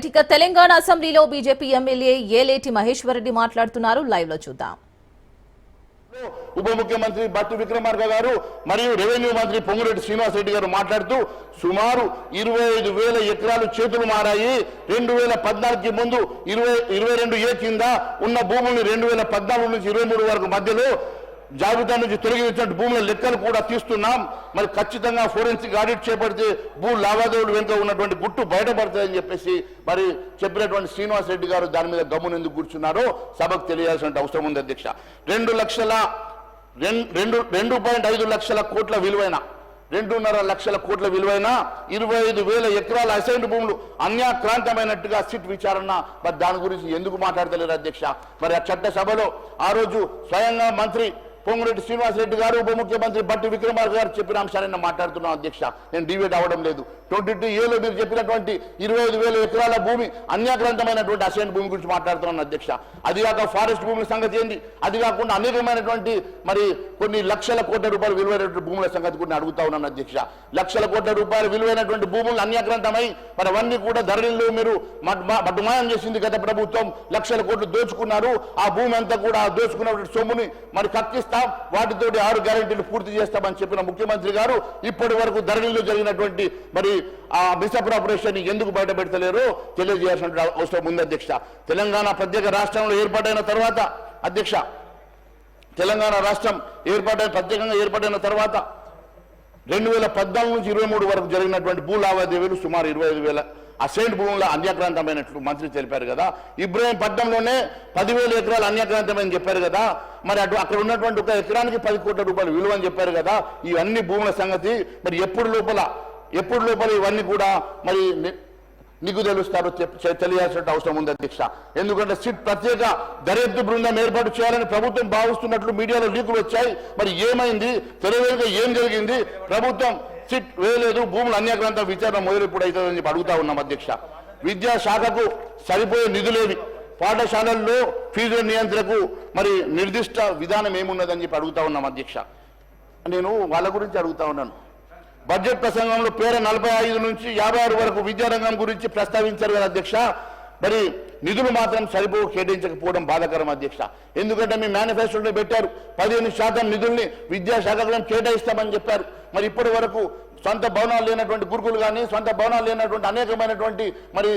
Right, ఇక తెలంగాణ అసెంబ్లీలో BJP MLA Eleti Maheshwar Reddy మాట్లాడుతున్నారు. లైవ్ లో చూద్దాం. ఉప ముఖ్యమంత్రి బట్టి విక్రమార్క గారు మరియు రెవెన్యూ మంత్రి పొంగులేటి శ్రీనివాస్ రెడ్డి గారు మాట్లాడుతూ సుమారు 25,000 ఎకరాలు చేతులు మారాయి. 2014కి ముందు 22A కింద ఉన్న భూముల్ని 2014 నుంచి 23 వరకు మధ్యలో జాబితా నుంచి తొలగించినట్టు భూముల లెక్కలు కూడా తీస్తున్నాం. మరి ఖచ్చితంగా ఫోరెన్సిక్ ఆడిట్ చేపడితే భూ లావాదేవీలు వెనుక ఉన్నటువంటి గుట్టు బయటపడుతుందని చెప్పేసి మరి చెప్పినటువంటి శ్రీనివాస్ రెడ్డి గారు దాని మీద గమ్మున ఎందుకు కూర్చున్నారో సభకు తెలియాల్సిన అవసరం ఉంది అధ్యక్ష. 2.5 లక్షల కోట్ల విలువైన 2.5 లక్షల కోట్ల విలువైన 25,000 ఎకరాల అసైన్డ్ భూములు అన్యాక్రాంతమైనట్టుగా సిట్ విచారణ మరి దాని గురించి ఎందుకు మాట్లాడతలేరు అధ్యక్ష? మరి ఆ చట్టసభలో ఆ రోజు స్వయంగా మంత్రి పొంగులేటి శ్రీనివాస్ రెడ్డి గారు ఉప ముఖ్యమంత్రి బట్టి విక్రమార్క గారు చెప్పిన అంశాన్ని మాట్లాడుతున్నాం అధ్యక్ష. నేను డివేట్ అవ్వడం లేదు. 22Aలో మీరు చెప్పినటువంటి 25,000 ఎకరాల భూమి అన్యాక్రాంతమైనటువంటి అసైన్ భూమి గురించి మాట్లాడుతున్నాను అధ్యక్ష. అది కాక ఫారెస్ట్ భూముల సంగతి ఏంది? అది కాకుండా అనేకమైనటువంటి మరి కొన్ని లక్షల కోట్ల రూపాయలు విలువైనటువంటి భూముల సంగతి కూడా అడుగుతా ఉన్నాను అధ్యక్ష. లక్షల కోట్ల రూపాయలు విలువైనటువంటి భూములు అన్యాక్రాంతమై మరి అవన్నీ కూడా ధరణిలో మీరు మటుమాయం చేసింది గత ప్రభుత్వం. లక్షల కోట్లు దోచుకున్నారు. ఆ భూమి అంతా కూడా దోచుకున్నటువంటి సొమ్ముని మరి కక్కిస్తారు, వాటితోటి 6 గ్యారెంటీలు పూర్తి చేస్తామని చెప్పిన ముఖ్యమంత్రి గారు ఇప్పటి వరకు ధరణిలో జరిగినటువంటి మరి ఆ మిస్అప్రాపరేషన్ ఎందుకు బయట పెడతలేరో తెలియజేయాల్సిన అవసరం ఉంది అధ్యక్ష. తెలంగాణ ప్రత్యేక రాష్ట్రంలో ఏర్పాటైన తర్వాత అధ్యక్ష, తెలంగాణ రాష్ట్రం ప్రత్యేకంగా ఏర్పాటైన తర్వాత 2014 నుంచి 23 వరకు జరిగినటువంటి భూ లావాదేవీలు సుమారు 25,000 అసైన్డ్ భూముల అన్యాక్రాంతమైనట్లు మంత్రి తెలిపారు కదా. ఇబ్రహీంపట్నంలోనే 10,000 ఎకరాలు అన్యాక్రాంతమని చెప్పారు కదా. మరి అక్కడ ఉన్నటువంటి ఒక ఎకరానికి 10 కోట్ల రూపాయలు విలువ అని చెప్పారు కదా. ఇవన్నీ భూముల సంగతి మరి ఎప్పుడు లోపల ఇవన్నీ కూడా మరి నీకు తెలుస్తారో తెలియాల్సిన అవసరం ఉంది అధ్యక్ష. ఎందుకంటే సిట్ ప్రత్యేక దర్యాప్తు బృందం ఏర్పాటు చేయాలని ప్రభుత్వం భావిస్తున్నట్లు మీడియాలో లీకులు వచ్చాయి. మరి ఏమైంది? తెలియగా ఏం జరిగింది? ప్రభుత్వం సిట్ వేయలేదు, భూములు అన్యాక్రాంత విచారణ మొదలు ఇప్పుడు అవుతుందని చెప్పి అడుగుతా ఉన్నాం అధ్యక్ష. విద్యాశాఖకు సరిపోయే నిధులేవి? పాఠశాలల్లో ఫీజుల నియంత్రణకు మరి నిర్దిష్ట విధానం ఏమున్నదని చెప్పి అడుగుతా ఉన్నాం అధ్యక్ష. నేను వాళ్ళ గురించి అడుగుతా ఉన్నాను. బడ్జెట్ ప్రసంగంలో పేర 45 నుంచి 56 వరకు విద్యారంగం గురించి ప్రస్తావించారు కదా అధ్యక్ష. మరి నిధులు మాత్రం కేటాయించకపోవడం బాధాకరం అధ్యక్ష. ఎందుకంటే మీ మేనిఫెస్టోలో పెట్టారు 15% నిధుల్ని విద్యాశాఖకు కేటాయిస్తామని చెప్పారు. మరి ఇప్పటి వరకు సొంత భవనాలు లేనటువంటి గురుకులు కానీ, సొంత భవనాలు లేనటువంటి అనేకమైనటువంటి మరి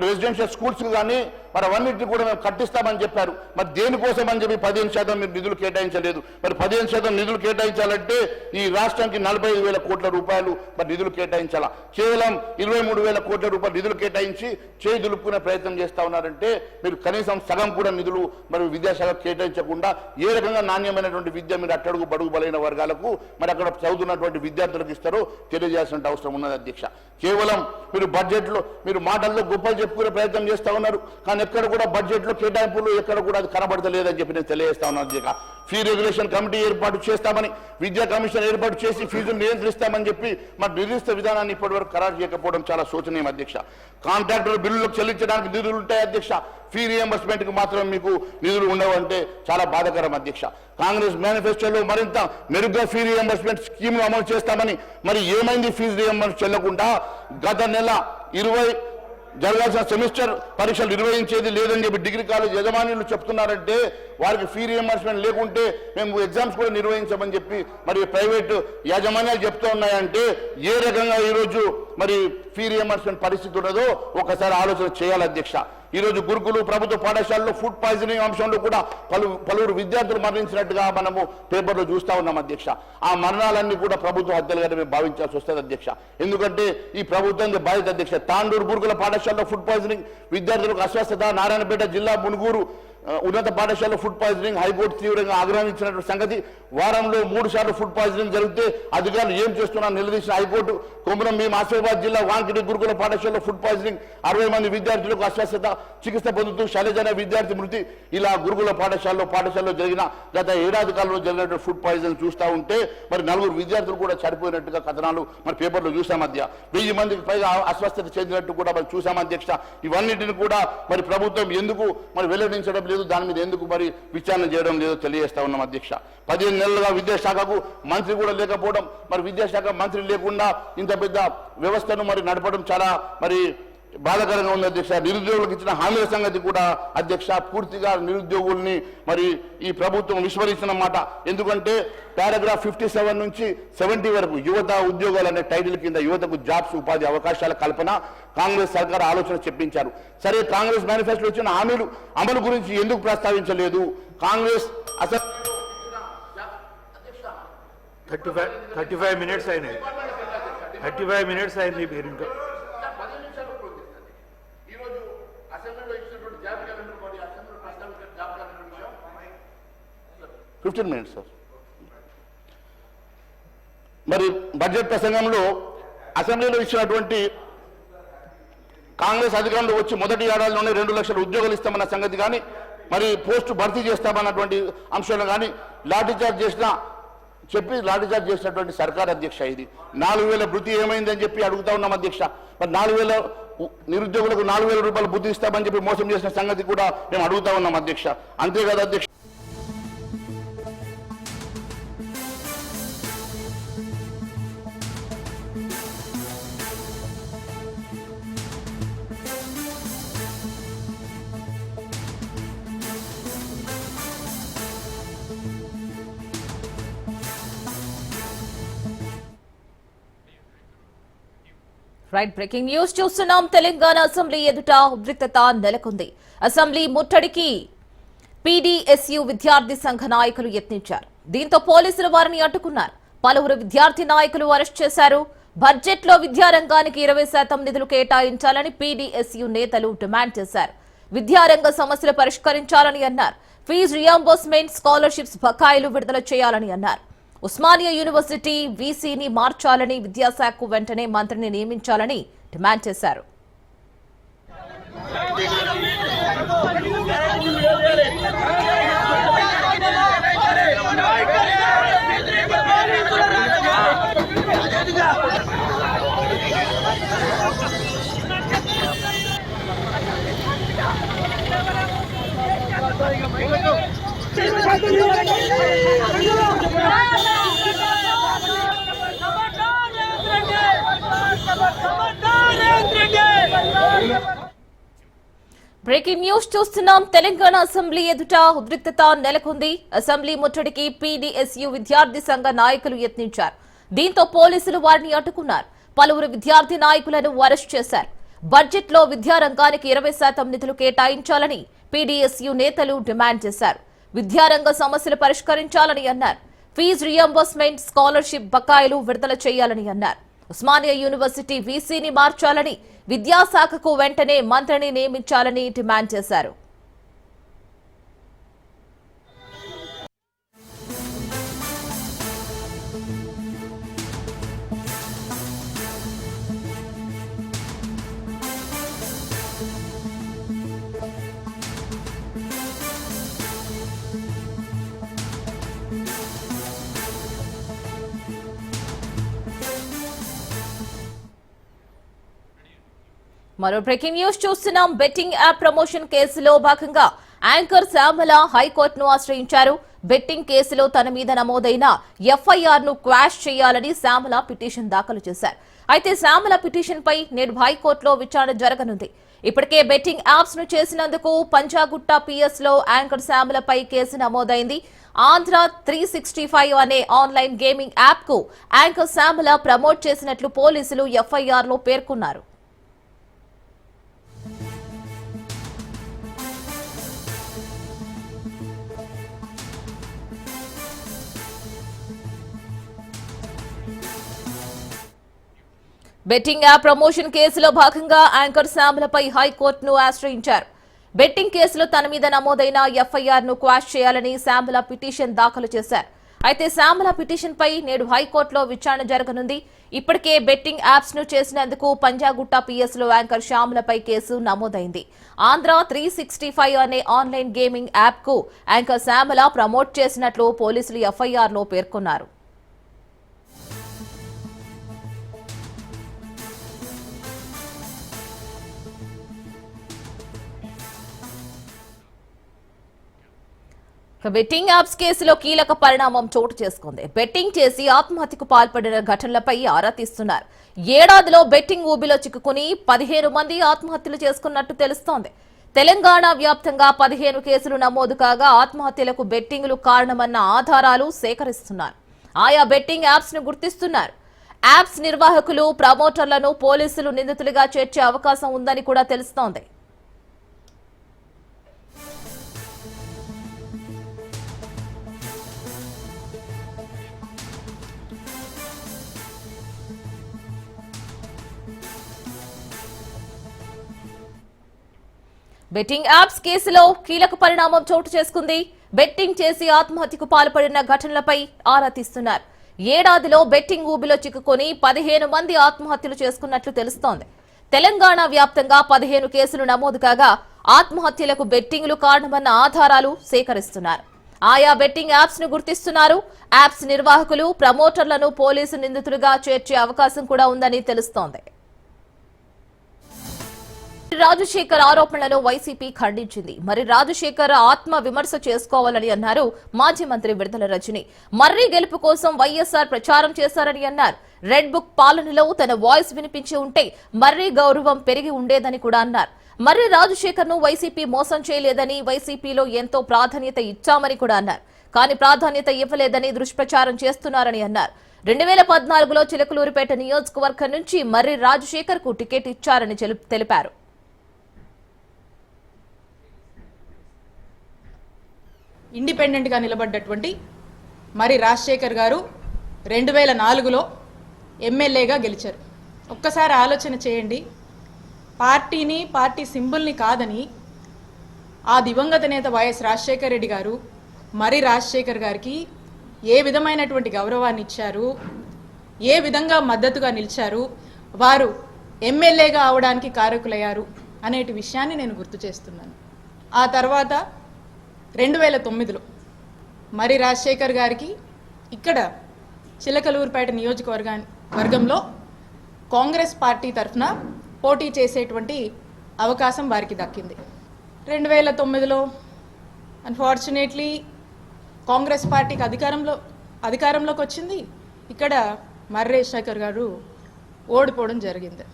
రెసిడెన్షియల్ స్కూల్స్ కానీ మరి అవన్నింటినీ కూడా మేము కట్టిస్తామని చెప్పారు. మరి దేనికోసం అని చెప్పి 15% మీరు నిధులు కేటాయించలేదు. మరి 15% నిధులు కేటాయించాలంటే ఈ రాష్ట్రానికి 45,000 కోట్ల రూపాయలు మరి నిధులు కేటాయించాలా? కేవలం 23,000 కోట్ల రూపాయలు నిధులు కేటాయించి చేయి దులుపుకునే ప్రయత్నం చేస్తా ఉన్నారంటే మీరు కనీసం సగం కూడా నిధులు మరి విద్యాశాఖ కేటాయించకుండా ఏ రకంగా నాణ్యమైనటువంటి విద్య మీరు అట్టడుగు బడుగు బలైన వర్గాలకు మరి అక్కడ చదువుతున్నటువంటి విద్యార్థులకు ఇస్తారో తెలియజేయాల్సిన అవసరం ఉన్నది అధ్యక్ష. కేవలం మీరు బడ్జెట్లో మీరు మాటల్లో గొప్పలు చెప్పుకునే ప్రయత్నం చేస్తా ఉన్నారు, కానీ ఎక్కడ కూడా బడ్జెట్లో కేటాయింపులు ఎక్కడ కూడా అది కనబడతలేదని చెప్పి నేను తెలియజేస్తా ఉన్నాను అధ్యక్ష. ఫీ రెగ్యులేషన్ కమిటీ ఏర్పాటు చేస్తామని, విద్యా కమిషన్ ఏర్పాటు చేసి ఫీజును నియంత్రిస్తామని చెప్పి మరి నిర్దిష్ట విధానాన్ని ఇప్పటి వరకు ఖరారు చేయకపోవడం చాలా శోచనీయం అధ్యక్ష. కాంట్రాక్టర్ బిల్లులకు చెల్లించడానికి నిధులు ఉంటాయి అధ్యక్ష, ఫీ రియంబర్స్మెంట్ కి మాత్రం మీకు నిధులు ఉండవంటే చాలా బాధాకరం అధ్యక్ష. కాంగ్రెస్ మేనిఫెస్టోలో మరింత మెరుగ్గా ఫీ రియంబర్స్మెంట్ స్కీమ్ అమలు చేస్తామని మరి ఏమైంది? ఫీజు రియంబర్స్ చెల్లకుండా గత నెల 20 జరగాల్సిన సెమిస్టర్ పరీక్షలు నిర్వహించేది లేదని చెప్పి డిగ్రీ కాలేజ్ యజమానులు చెప్తున్నారంటే వారికి ఫీ రియంబర్స్మెంట్ లేకుంటే మేము ఎగ్జామ్స్ కూడా నిర్వహించమని చెప్పి మరి ప్రైవేటు యాజమాన్యాలు చెప్తూ ఉన్నాయంటే ఏ రకంగా ఈరోజు మరి ఫీ రియంబర్స్మెంట్ పరిస్థితి ఉన్నదో ఒకసారి ఆలోచన చేయాలి అధ్యక్ష. ఈరోజు గురుకులు ప్రభుత్వ పాఠశాలలో ఫుడ్ పాయిజనింగ్ అంశంలో కూడా పలువురు విద్యార్థులు మరణించినట్టుగా మనము పేపర్లో చూస్తా ఉన్నాం అధ్యక్ష. ఆ మరణాలన్నీ కూడా ప్రభుత్వ హత్యలుగా మేము భావించాల్సి వస్తుంది అధ్యక్ష. ఎందుకంటే ఈ ప్రభుత్వం బాధ్యత అధ్యక్ష. తాండూరు గురుకుల పాఠశాలలో ఫుడ్ పాయిజనింగ్, విద్యార్థులకు అస్వస్థత, నారాయణపేట జిల్లా మునుగోడు ఉన్నత పాఠశాలలో ఫుడ్ పాయిజనింగ్, హైకోర్టు తీవ్రంగా ఆగ్రహించినటువంటి సంగతి. వారంలో 3 సార్లు ఫుడ్ పాయిజనింగ్ జరిగితే అధికారులు ఏం చేస్తున్నారని నిలదీసిన హైకోర్టు. కొమరం భీం ఆసిఫాబాద్ జిల్లా వాంకిడి గురుకుల పాఠశాలలో ఫుడ్ పాయిజనింగ్, 60 మంది విద్యార్థులకు అస్వస్థత, చికిత్స పొందుతూ శైలజ అనే విద్యార్థి మృతి. ఇలా గురుకుల పాఠశాలలో జరిగిన గత ఏడాది కాలంలో జరిగినటువంటి ఫుడ్ పాయిజన్ చూస్తూ ఉంటే మరి 4 విద్యార్థులు కూడా చనిపోయినట్టుగా కథనాలు మరి పేపర్లో చూసాం మధ్య. 1000 మందికి పైగా అస్వస్థత చెందినట్టు కూడా మరి చూసాం అధ్యక్ష. ఇవన్నిటిని కూడా మరి ప్రభుత్వం ఎందుకు మరి వెల్లడించడం లేదు, దాని మీద ఎందుకు మరి విచారణ చేయడం లేదో తెలియజేస్తా ఉన్నాం అధ్యక్ష. 15 నెలలుగా విద్యాశాఖకు మంత్రి కూడా లేకపోవడం, మరి విద్యాశాఖ మంత్రి లేకుండా ఇంత పెద్ద వ్యవస్థను మరి నడపడం చాలా మరి బాధాకరంగా ఉంది అధ్యక్ష. నిరుద్యోగులకు ఇచ్చిన హామీల సంగతి కూడా అధ్యక్ష పూర్తిగా నిరుద్యోగుల్ని మరి ఈ ప్రభుత్వం విస్మరించిన మాట. ఎందుకంటే పారాగ్రాఫ్ 57 నుంచి 70 వరకు యువత ఉద్యోగాలు అనే టైటిల్ కింద యువతకు జాబ్స్ ఉపాధి అవకాశాల కల్పన కాంగ్రెస్ సర్కార్ ఆలోచన చెప్పించారు. సరే, కాంగ్రెస్ మేనిఫెస్టోలో ఇచ్చిన హామీలు అమలు గురించి ఎందుకు ప్రస్తావించలేదు? కాంగ్రెస్ అసలు 35 minutes అయినాయి. 35 minutes అయింది. మీరు ఇంకా 15 minutes సార్. మరి బడ్జెట్ ప్రసంగంలో అసెంబ్లీలో ఇచ్చినటువంటి కాంగ్రెస్ అధికారంలో వచ్చి మొదటి ఏడాదిలోనే 2 లక్షల ఉద్యోగాలు ఇస్తామన్న సంగతి కానీ, మరి పోస్టు భర్తీ చేస్తామన్నటువంటి అంశాలు కానీ లాఠీచార్జ్ చేసినటువంటి సర్కార్ అధ్యక్ష. ఇది 4,000 భృతి ఏమైందని చెప్పి అడుగుతా ఉన్నాం అధ్యక్ష. మరి 4,000 నిరుద్యోగులకు 4,000 రూపాయలు భృతి ఇస్తామని చెప్పి మోసం చేసిన సంగతి కూడా మేము అడుగుతా ఉన్నాం అధ్యక్ష. అంతేకాదు అధ్యక్ష, రైట్, బ్రేకింగ్ న్యూస్ చూస్తున్నాం. తెలంగాణ అసెంబ్లీ ఎదుట ఉద్రిక్తత నెలకొంది. అసెంబ్లీ ముట్టడికి పీడీఎస్యూ విద్యార్థి సంఘ నాయకులు యత్నించారు. దీంతో పోలీసులు వారిని అడ్డుకున్నారు. పలువురు విద్యార్థి నాయకులు అరెస్ట్ చేశారు. బడ్జెట్ లో విద్యారంగానికి 20% నిధులు కేటాయించాలని పీడీఎస్యూ నేతలు డిమాండ్ చేశారు. విద్యారంగ సమస్యలు పరిష్కరించాలని అన్నారు. ఫీజు రియంబర్స్మెంట్, స్కాలర్షిప్స్ బకాయిలు విడుదల చేయాలని అన్నారు. ఉస్మానియా యూనివర్సిటీ వీసీని మార్చాలని, విద్యాశాఖకు వెంటనే మంత్రిని నియమించాలని డిమాండ్ చేశారు. బ్రేకింగ్ న్యూస్ చూస్తున్నాం. తెలంగాణ అసెంబ్లీ ఎదుట ఉద్రిక్తత నెలకొంది. అసెంబ్లీ ముట్టడికి పీడీఎస్యూ విద్యార్థి సంఘ నాయకులు యత్నించారు. దీంతో పోలీసులు వారిని అడ్డుకున్నారు. పలువురు విద్యార్థి నాయకులను అరెస్ట్ చేశారు. బడ్జెట్ లో విద్యారంగానికి 20% నిధులు కేటాయించాలని పీడీఎస్యూ నేతలు డిమాండ్ చేశారు. విద్యారంగ సమస్యలు పరిష్కరించాలని అన్నారు. ఫీజు రియంబర్స్మెంట్, స్కాలర్షిప్ బకాయిలు విడుదల చేయాలని అన్నారు. ఉస్మానియా యూనివర్సిటీ వీసీని మార్చాలని, విద్యాశాఖకు వెంటనే మంత్రిని నియమించాలని డిమాండ్ చేశారు. మరో బ్రేకింగ్ న్యూస్ చూస్తున్నాం. బెట్టింగ్ యాప్ ప్రమోషన్ కేసులో భాగంగా యాంకర్ శ్యామల హైకోర్టును ఆశ్రయించారు. బెట్టింగ్ కేసులో తన మీద నమోదైన ఎఫ్ఐఆర్ ను క్వాష్ చేయాలని శ్యామల పిటిషన్ దాఖలు చేశారు. అయితే శ్యామల పిటిషన్ పై నేడు హైకోర్టులో విచారణ జరగనుంది. ఇప్పటికే బెట్టింగ్ యాప్స్ ను చేసినందుకు పంజాగుట్ట పిఎస్ లో యాంకర్ శ్యామలపై కేసు నమోదైంది. ఆంధ్ర 365 అనే ఆన్లైన్ గేమింగ్ యాప్ కు యాంకర్ శ్యామల ప్రమోట్ చేసినట్లు పోలీసులు ఎఫ్ఐఆర్ లో పేర్కొన్నారు. బెట్టింగ్ యాప్ ప్రమోషన్ కేసులో భాగంగా యాంకర్ శ్యామలపై హైకోర్టును ఆశ్రయించారు. బెట్టింగ్ కేసులో తన మీద నమోదైన ఎఫ్ఐఆర్ ను క్వాష్ చేయాలని శ్యామల పిటిషన్ దాఖలు చేశారు. అయితే శ్యామల పిటిషన్ పై నేడు హైకోర్టులో విచారణ జరగనుంది. ఇప్పటికే బెట్టింగ్ యాప్స్ ను చేసినందుకు పంజాగుట్ట పిఎస్ లో యాంకర్ శ్యామలపై కేసు నమోదైంది. ఆంధ్ర 365 అనే ఆన్లైన్ గేమింగ్ యాప్ కు యాంకర్ శ్యామల ప్రమోట్ చేసినట్లు పోలీసులు ఎఫ్ఐఆర్ లో పేర్కొన్నారు. బెట్టింగ్ యాప్స్ కేసులో కీలక పరిణామం చోటు చేసుకుంది. బెట్టింగ్ చేసి ఆత్మహత్యకు పాల్పడిన ఘటనలపై ఆరా తీస్తున్నారు. ఏడాదిలో బెట్టింగ్ ఊబిలో చిక్కుకుని 15 మంది ఆత్మహత్యలు చేసుకున్నట్టు తెలుస్తోంది. తెలంగాణ వ్యాప్తంగా 15 కేసులు నమోదు కాగా ఆత్మహత్యలకు బెట్టింగ్లు కారణమన్న ఆధారాలు సేకరిస్తున్నారు. ఆయా బెట్టింగ్ యాప్స్ ను గుర్తిస్తున్నారు. యాప్స్ నిర్వాహకులు, ప్రమోటర్లను పోలీసులు నిందితులుగా చేర్చే అవకాశం ఉందని కూడా తెలుస్తోంది. బెట్టింగ్ యాప్స్ కేసులో కీలక పరిణామం చోటు చేసుకుంది. బెట్టింగ్ చేసి ఆత్మహత్యకు పాల్పడిన ఘటనలపై ఆరా తీస్తున్నారు. ఏడాదిలో బెట్టింగ్ ఊబిలో చిక్కుకొని 15 మంది ఆత్మహత్యలు చేసుకున్నట్లు తెలుస్తోంది. తెలంగాణ వ్యాప్తంగా 15 కేసులు నమోదు కాగా ఆత్మహత్యలకు బెట్టింగ్లు కారణమన్న ఆధారాలు సేకరిస్తున్నారు. ఆయా బెట్టింగ్ యాప్స్ ను గుర్తిస్తున్నారు. యాప్స్ నిర్వాహకులు, ప్రమోటర్లను పోలీసు నిందితులుగా చేర్చే అవకాశం కూడా ఉందని తెలుస్తోంది. రాజశేఖర్ ఆరోపణలను వైసీపీ ఖండించింది. మరి రాజశేఖర్ ఆత్మ విమర్శ చేసుకోవాలని అన్నారు మాజీ మంత్రి విడుదల రజని. మర్రి గెలుపు కోసం వైఎస్ఆర్ ప్రచారం చేశారని అన్నారు. రెడ్ బుక్ పాలనలో తన వాయిస్ వినిపించి ఉంటే మర్రి గౌరవం పెరిగి ఉండేదని కూడా అన్నారు. మర్రి రాజశేఖర్ ను వైసీపీ మోసం చేయలేదని, వైసీపీలో ఎంతో ప్రాధాన్యత ఇచ్చామని కూడా అన్నారు. కానీ ప్రాధాన్యత ఇవ్వలేదని దుష్ప్రచారం చేస్తున్నారని అన్నారు. 2014లో చిలకలూరిపేట నియోజకవర్గం నుంచి మర్రి రాజశేఖర్ కు టికెట్ ఇచ్చారని తెలిపారు. ఇండిపెండెంట్గా నిలబడ్డటువంటి మరి రాజశేఖర్ గారు 2004లో ఎమ్మెల్యేగా గెలిచారు. ఒక్కసారి ఆలోచన చేయండి. పార్టీని, పార్టీ సింబల్ని కాదని ఆ దివంగత నేత వైఎస్ రాజశేఖర రెడ్డి గారు మరి రాజశేఖర్ గారికి ఏ విధమైనటువంటి గౌరవాన్ని ఇచ్చారు, ఏ విధంగా మద్దతుగా నిలిచారు, వారు ఎమ్మెల్యేగా అవడానికి కారకులయ్యారు అనేటి విషయాన్ని నేను గుర్తు చేస్తున్నాను. ఆ తర్వాత 2009లో మరి రాజశేఖర్ గారికి ఇక్కడ చిలకలూరుపేట నియోజకవర్గంలో కాంగ్రెస్ పార్టీ తరఫున పోటీ చేసేటువంటి అవకాశం వారికి దక్కింది. 2009లో అన్ఫార్చునేట్లీ కాంగ్రెస్ పార్టీకి అధికారంలోకి వచ్చింది. ఇక్కడ మర్రి రాజశేఖర్ గారు ఓడిపోవడం జరిగింది.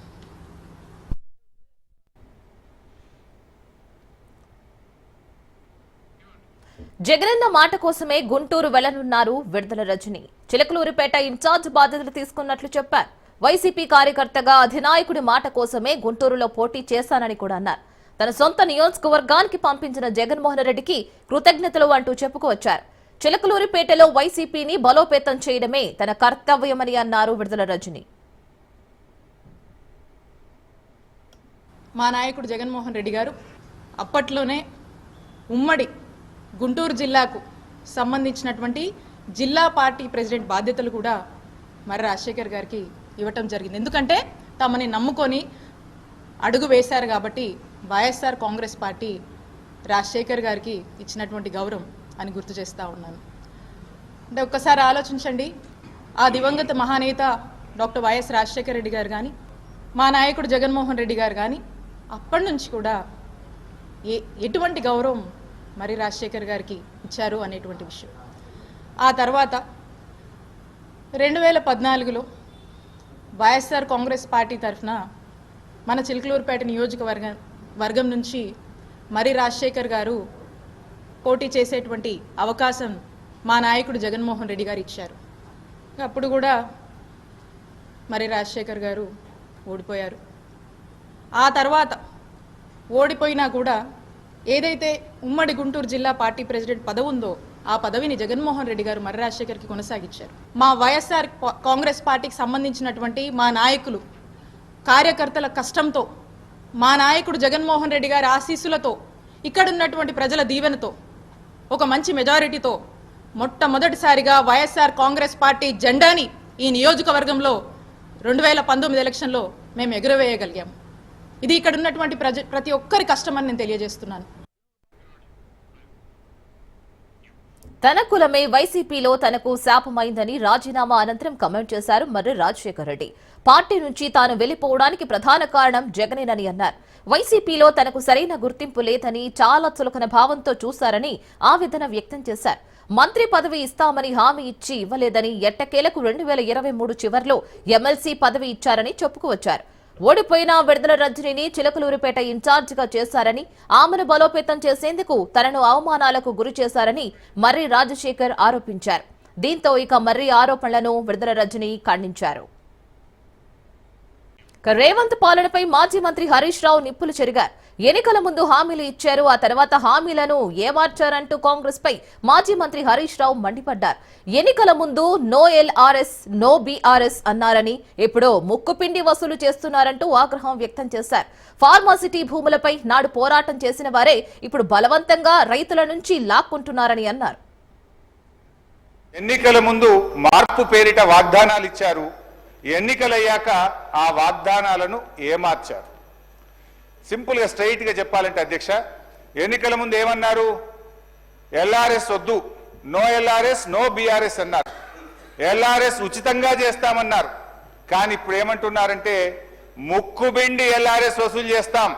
జగనన్న మాట కోసమే గుంటూరు వెళ్లనున్నారు విడుదల రజని. చిలకలూరిపేట ఇన్ఛార్జ్ బాధ్యతలు తీసుకున్నట్లు చెప్పారు. వైసీపీ కార్యకర్తగా అధినాయకుడి మాట కోసమే గుంటూరులో పోటీ చేశానని కూడా అన్నారు. తన సొంత నియోజకవర్గానికి పంపించిన జగన్మోహన్ రెడ్డికి కృతజ్ఞతలు అంటూ చెప్పుకొచ్చారు. చిలకలూరిపేటలో వైసీపీని బలోపేతం చేయడమే తన కర్తవ్యమని అన్నారు విడుదల రజని. మా నాయకుడు జగన్మోహన్ రెడ్డి గారు అప్పట్లోనే ఉమ్మడి గుంటూరు జిల్లాకు సంబంధించినటువంటి జిల్లా పార్టీ ప్రెసిడెంట్ బాధ్యతలు కూడా మరి రాజశేఖర్ గారికి ఇవ్వటం జరిగింది. ఎందుకంటే తమని నమ్ముకొని అడుగు వేశారు కాబట్టి వైఎస్ఆర్ కాంగ్రెస్ పార్టీ రాజశేఖర్ గారికి ఇచ్చినటువంటి గౌరవం అని గుర్తు చేస్తూ ఉన్నాను. అంటే ఒక్కసారి ఆలోచించండి. ఆ దివంగత మహానేత డాక్టర్ వైఎస్ రాజశేఖర రెడ్డి గారు కానీ, మా నాయకుడు జగన్మోహన్ రెడ్డి గారు కానీ అప్పటి నుంచి కూడా ఎటువంటి గౌరవం మరి రాజశేఖర్ గారికి ఇచ్చారు అనేటువంటి విషయం. ఆ తర్వాత 2014లో వైఎస్ఆర్ కాంగ్రెస్ పార్టీ తరఫున మన చిలకలూరుపేట నియోజకవర్గం నుంచి మరి రాజశేఖర్ గారు పోటీ చేసేటువంటి అవకాశం మా నాయకుడు జగన్మోహన్ రెడ్డి గారు ఇచ్చారు. అప్పుడు కూడా మరి రాజశేఖర్ గారు ఓడిపోయారు. ఆ తర్వాత ఓడిపోయినా కూడా ఏదైతే ఉమ్మడి గుంటూరు జిల్లా పార్టీ ప్రెసిడెంట్ పదవి ఉందో ఆ పదవిని జగన్మోహన్ రెడ్డి గారు మర్రి రాజశేఖర్కి కొనసాగించారు. మా వైఎస్ఆర్ కాంగ్రెస్ పార్టీకి సంబంధించినటువంటి మా నాయకులు కార్యకర్తల కష్టంతో, మా నాయకుడు జగన్మోహన్ రెడ్డి గారి ఆశీస్సులతో, ఇక్కడున్నటువంటి ప్రజల దీవెనతో, ఒక మంచి మెజారిటీతో మొట్టమొదటిసారిగా వైఎస్ఆర్ కాంగ్రెస్ పార్టీ జెండాని ఈ నియోజకవర్గంలో 2019 ఎలక్షన్లో మేము ఎగురవేయగలిగాము. ఇది ఇక్కడ ఉన్నటువంటి ప్రతి ఒక్కరి కష్టమని నేను తెలియజేస్తున్నాను. తన కులమే వైసీపీలో తనకు శాపమైందని రాజీనామా అనంతరం కమెంట్ చేశారు మర్రి రాజశేఖర్ రెడ్డి. పార్టీ నుంచి తాను వెళ్లిపోవడానికి ప్రధాన కారణం జగనేనని అన్నారు. వైసీపీలో తనకు సరైన గుర్తింపు లేదని, చాలా చులకన భావంతో చూశారని ఆవేదన వ్యక్తం చేశారు. మంత్రి పదవి ఇస్తామని హామీ ఇచ్చి ఇవ్వలేదని, ఎట్టకేలకు 2023 చివర్లో ఎమ్మెల్సీ పదవి ఇచ్చారని చెప్పుకువచ్చారు. ఓడిపోయిన విడుదల రజనిని చిలకలూరిపేట ఇన్ఛార్జిగా చేశారని, ఆమెను బలోపేతం చేసేందుకు తనను అవమానాలకు గురి చేశారని మర్రి రాజశేఖర్ ఆరోపించారు. దీంతో ఇక మర్రి ఆరోపణలను విడుదల రజని ఖండించారు. రేవంత్ పాలనపై మాజీ మంత్రి హరీష్ రావు నిప్పులు చెరిగారు. ఎన్నికల ముందు హామీలు ఇచ్చారు, ఆ తర్వాత హామీలను ఏమార్చారంటూ కాంగ్రెస్ పై మాజీ మంత్రి హరీష్ రావు మండిపడ్డారు. ఎన్నికల ముందు నో ఎల్ఆర్ఎస్ నో బీఆర్ఎస్ అన్నారని, ఇప్పుడు ముక్కుపిండి వసూలు చేస్తున్నారంటూ ఆగ్రహం వ్యక్తం చేశారు. ఫార్మాసిటీ భూములపై నాడు పోరాటం చేసిన వారే ఇప్పుడు బలవంతంగా రైతుల నుంచి లాక్కుంటున్నారని అన్నారు. ఎన్నికల ముందు మార్పు పేరిట వాగ్దానాలు ఇచ్చారు, ఎన్నికలయ్యాక ఆ వాగ్దానాలను ఏమార్చారు. సింపుల్గా స్ట్రైట్గా చెప్పాలంటే అధ్యక్ష, ఎన్నికల ముందు ఏమన్నారు? ఎల్ఆర్ఎస్ వద్దు, నో ఎల్ఆర్ఎస్ నో బీఆర్ఎస్ అన్నారు. ఎల్ఆర్ఎస్ ఉచితంగా చేస్తామన్నారు. కానీ ఇప్పుడు ఏమంటున్నారంటే ముక్కుబిండి ఎల్ఆర్ఎస్ వసూలు చేస్తాం,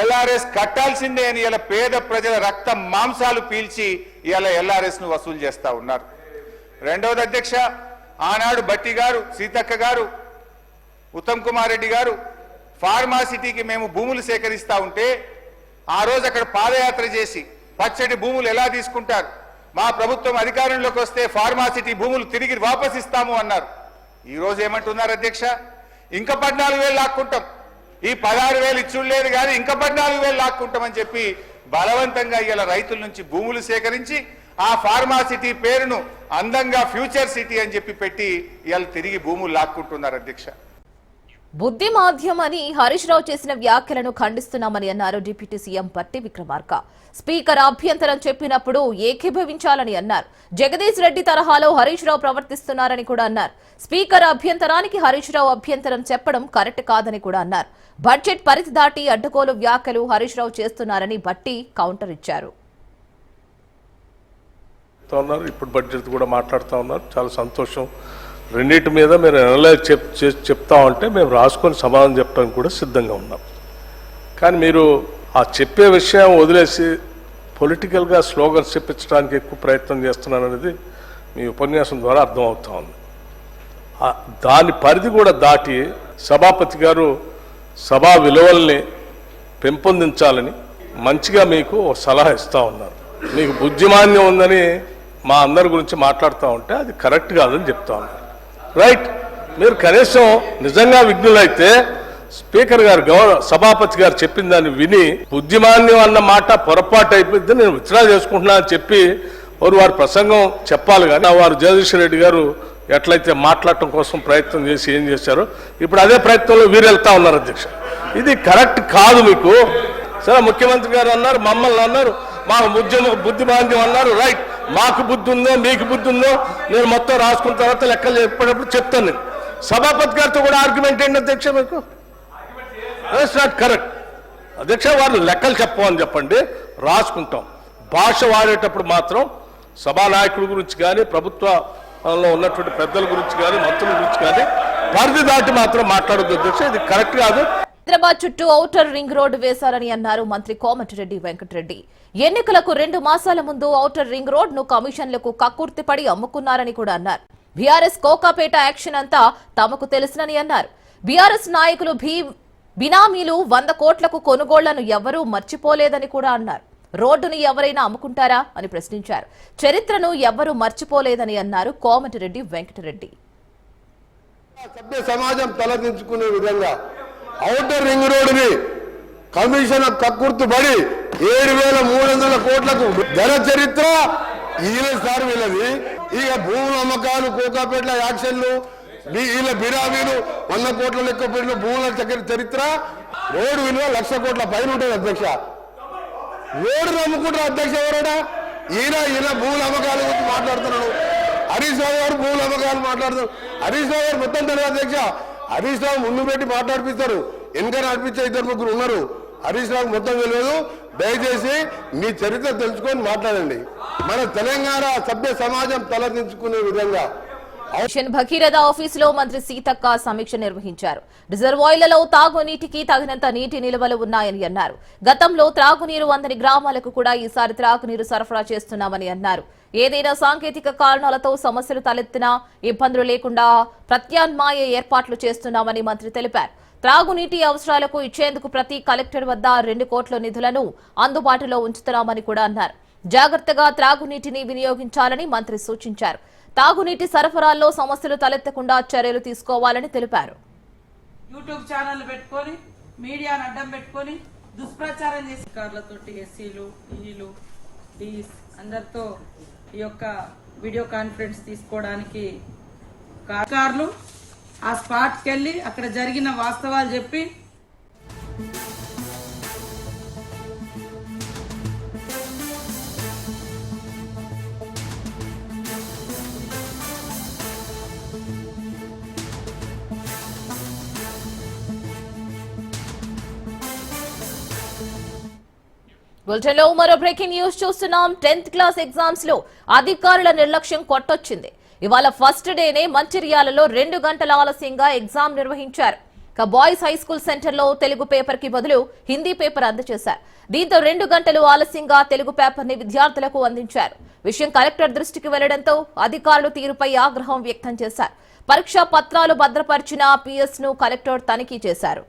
ఎల్ఆర్ఎస్ కట్టాల్సిందే అని ఇలా పేద ప్రజల రక్త మాంసాలు పీల్చి ఇలా ఎల్ఆర్ఎస్ ను వసూలు చేస్తా ఉన్నారు. రెండవది అధ్యక్ష, ఆనాడు బట్టి గారు, సీతక్క గారు, ఉత్తమ్ కుమార్ రెడ్డి గారు ఫార్మాసిటీకి మేము భూములు సేకరిస్తా ఉంటే ఆ రోజు అక్కడ పాదయాత్ర చేసి పచ్చటి భూములు ఎలా తీసుకుంటారు, మా ప్రభుత్వం అధికారంలోకి వస్తే ఫార్మాసిటీ భూములు తిరిగి వాపస్ ఇస్తాము అన్నారు. ఈ రోజు ఏమంటున్నారు అధ్యక్ష? ఇంకా 14,000 లాక్కుంటాం, ఈ 16,000 ఇచ్చులేదు కానీ ఇంకా 14,000 లాక్కుంటామని చెప్పి బలవంతంగా ఇలా రైతుల నుంచి భూములు సేకరించి ఆ ఫార్మాసిటీ పేరును అందంగా ఫ్యూచర్ సిటీ అని చెప్పి పెట్టి ఇవాళ తిరిగి భూములు లాక్కుంటున్నారు అధ్యక్ష. బుద్ధి మాధ్యం అని హరీష్ రావు చేసిన వ్యాఖ్యలను ఖండిస్తున్నామని అన్నారు deputy CM Bhatti Vikramarka. Speaker అభ్యంతరం చెప్పినప్పుడు ఏకీభవించాలని అన్నారు. జగదీష్ రెడ్డి తరహాలో హరీష్ రావు ప్రవర్తిస్తున్నారని కూడా అన్నారు. స్పీకర్ అభ్యంతరానికి హరీష్ రావు అభ్యంతరం చెప్పడం కరెక్ట్ కాదని కూడా అన్నారు. బడ్జెట్ పరిధి దాటి అడ్డగోలు వ్యాఖ్యలు హరీష్ రావు చేస్తున్నారని భట్టి కౌంటర్ ఇచ్చారు. ఇప్పుడు బడ్జెట్ కూడా మాట్లాడుతూ ఉన్నారు, చాలా సంతోషం. రెండింటి మీద మీరు అనలైజ్ చెప్తా ఉంటే మేము రాసుకొని సమాధానం చెప్పడానికి కూడా సిద్ధంగా ఉన్నాం. కానీ మీరు ఆ చెప్పే విషయం వదిలేసి పొలిటికల్గా స్లోగన్స్ చెప్పించడానికి ఎక్కువ ప్రయత్నం చేస్తున్నారనేది మీ ఉపన్యాసం ద్వారా అర్థమవుతా ఉంది. దాని పరిధి కూడా దాటి సభాపతి గారు సభా విలువల్ని పెంపొందించాలని మంచిగా మీకు సలహా ఇస్తూ ఉన్నారు. మీకు బుద్ధిమాన్యం ఉందని మా అందరి గురించి మాట్లాడుతూ ఉంటే అది కరెక్ట్ కాదని చెప్తా ఉన్నారు. రైట్, మీరు కనీసం నిజంగా విఘ్నులైతే స్పీకర్ గారు సభాపతి గారు చెప్పిన దాన్ని విని బుద్ధిమాన్యం అన్న మాట పొరపాటు అయిపోయింది, నేను విత్డ్రా చేసుకుంటున్నా అని చెప్పి వారి ప్రసంగం చెప్పాలి. కానీ వారు జగదీష్ రెడ్డి గారు ఎట్లయితే మాట్లాడటం కోసం ప్రయత్నం చేసి ఏం చేశారో ఇప్పుడు అదే ప్రయత్నంలో వీరు వెళ్తా ఉన్నారు అధ్యక్ష. ఇది కరెక్ట్ కాదు. మీకు సరే ముఖ్యమంత్రి గారు అన్నారు, మమ్మల్ని అన్నారు, మాకు బుద్ధిమాంద్యం అన్నారు. రైట్, మాకు బుద్ధి ఉందో మీకు బుద్ధి ఉందో నేను మొత్తం రాసుకున్న తర్వాత లెక్కలు చెప్పేటప్పుడు చెప్తాను. నేను సభాపతి గారితో కూడా ఆర్గ్యుమెంట్ ఏంటి అధ్యక్ష? మీకు దట్స్ నాట్ కరెక్ట్ అధ్యక్ష. వారు లెక్కలు చెప్పమని చెప్పండి, రాసుకుంటాం. భాష వాడేటప్పుడు మాత్రం సభా నాయకుల గురించి కానీ ప్రభుత్వంలో ఉన్నటువంటి పెద్దల గురించి కానీ మంత్రుల గురించి కానీ పరిధి దాటి మాత్రం మాట్లాడొద్దు అధ్యక్ష. ఇది కరెక్ట్ కాదు. హైదరాబాద్ చుట్టూ ఔటర్ రింగ్ రోడ్డు వేశారని అన్నారు మంత్రి కోమటిరెడ్డి వెంకటరెడ్డి. ఎన్నికలకు 2 మాసాల ముందు ఔటర్ రింగ్ రోడ్ ను కమిషన్లకు కక్కుర్తిపడి అమ్ముకున్నారని కూడా అన్నారు. బీఆర్ఎస్ కోకాపేట యాక్షన్ అంతా తమకు తెలుసునని అన్నారు. బీఆర్ఎస్ నాయకులు బినామీలు 100 కోట్లకు కొనుగోళ్లను ఎవరూ మర్చిపోలేదని కూడా అన్నారు. రోడ్డును ఎవరైనా అమ్ముకుంటారా అని ప్రశ్నించారు. చరిత్రను ఎవరూ మర్చిపోలేదని అన్నారు కోమటిరెడ్డి వెంకటరెడ్డి. సభ్య సమాజం తలదించుకునే విధంగా ఔటర్ రింగ్ రోడ్డుని కమిషన్ కక్కుర్తిపడి 7,300 కోట్లకు ధర చరిత్ర వీళ్ళ సార్ వీళ్ళది. ఇక భూముల అమ్మకాలు, కోకాపేట్ల యాక్షన్లు, వీళ్ళ బిరామీలు 100 కోట్ల లెక్క పెట్టిన భూముల చరిత్ర. రోడ్డు విలువ 1,00,000 కోట్ల పైన ఉంటుంది అధ్యక్ష. రోడ్డు అమ్ముకుంటారు అధ్యక్ష ఎవరైనా? ఈయన భూముల అమ్మకాల గురించి మాట్లాడుతున్నాడు. హరీష్ రావు గారు భూముల అమ్మకాలు మాట్లాడుతున్నారు. హరీష్ రావు గారు మొత్తం తెలియదు అధ్యక్ష. హరీష్ రావు ముందు పెట్టి మాట్లాడిపిస్తారు, వెనక నడిపించే 2-3 ఉన్నారు. హరీష్ రావు మొత్తం తెలియదు. దయచేసి మీ చరిత్ర తెలుసుకొని మాట్లాడండి. మన తెలంగాణ సభ్య సమాజం తలదించుకునే విధంగా మిషన్ భగీరథ ఆఫీసులో మంత్రి సీతక్క సమీక్ష నిర్వహించారు. రిజర్వాయర్లలో తాగునీటికి తగినంత నీటి నిల్వలు ఉన్నాయని అన్నారు. గతంలో త్రాగునీరు అందని గ్రామాలకు కూడా ఈసారి త్రాగునీరు సరఫరా చేస్తున్నామని అన్నారు. ఏదైనా సాంకేతిక కారణాలతో సమస్యలు తలెత్తినా ఇబ్బందులు లేకుండా ప్రత్యామ్నాయ ఏర్పాట్లు చేస్తున్నామని మంత్రి తెలిపారు. త్రాగునీటి అవసరాలకు ఇచ్చేందుకు ప్రతి కలెక్టర్ వద్ద 2 కోట్ల నిధులను అందుబాటులో ఉంచుతున్నామని కూడా అన్నారు. జాగ్రత్తగా త్రాగునీటిని వినియోగించాలని మంత్రి సూచించారు. తాగునీటి సరఫరాల్లో సమస్యలు తలెత్తకుండా చర్యలు తీసుకోవాలని తెలిపారు. యూట్యూబ్ ఛానల్ పెట్టుకొని మీడియాను అడ్డం పెట్టుకొని దుష్ప్రచారం చేసి కార్లతోటి ఎస్సీలు ఈలు డీస్ అందరితో ఈ యొక్క వీడియో కాన్ఫరెన్స్ తీసుకోవడానికి కార్లు ఆ స్పాట్కి వెళ్ళి అక్కడ జరిగిన వాస్తవాలు చెప్పి బులెటిన్ లో మరో బ్రేకింగ్ న్యూస్ చూస్తున్నాం. 10th క్లాస్ ఎగ్జామ్స్ లో అధికారుల నిర్లక్ష్యం కొట్టొచ్చింది. ఇవాళ ఫస్ట్ డేనే మంచిర్యాలలో 2 గంటల ఆలస్యంగా ఎగ్జామ్ నిర్వహించారు. బాయ్స్ హై స్కూల్ సెంటర్ లో తెలుగు పేపర్ కి బదులు హిందీ పేపర్ అందజేశారు. దీంతో 2 గంటలు ఆలస్యంగా తెలుగు పేపర్ ని విద్యార్థులకు అందించారు. విషయం కలెక్టర్ దృష్టికి వెళ్లడంతో అధికారులు తీరుపై ఆగ్రహం వ్యక్తం చేశారు. పరీక్షా పత్రాలు భద్రపరిచిన PS ను కలెక్టర్ తనిఖీ చేశారు.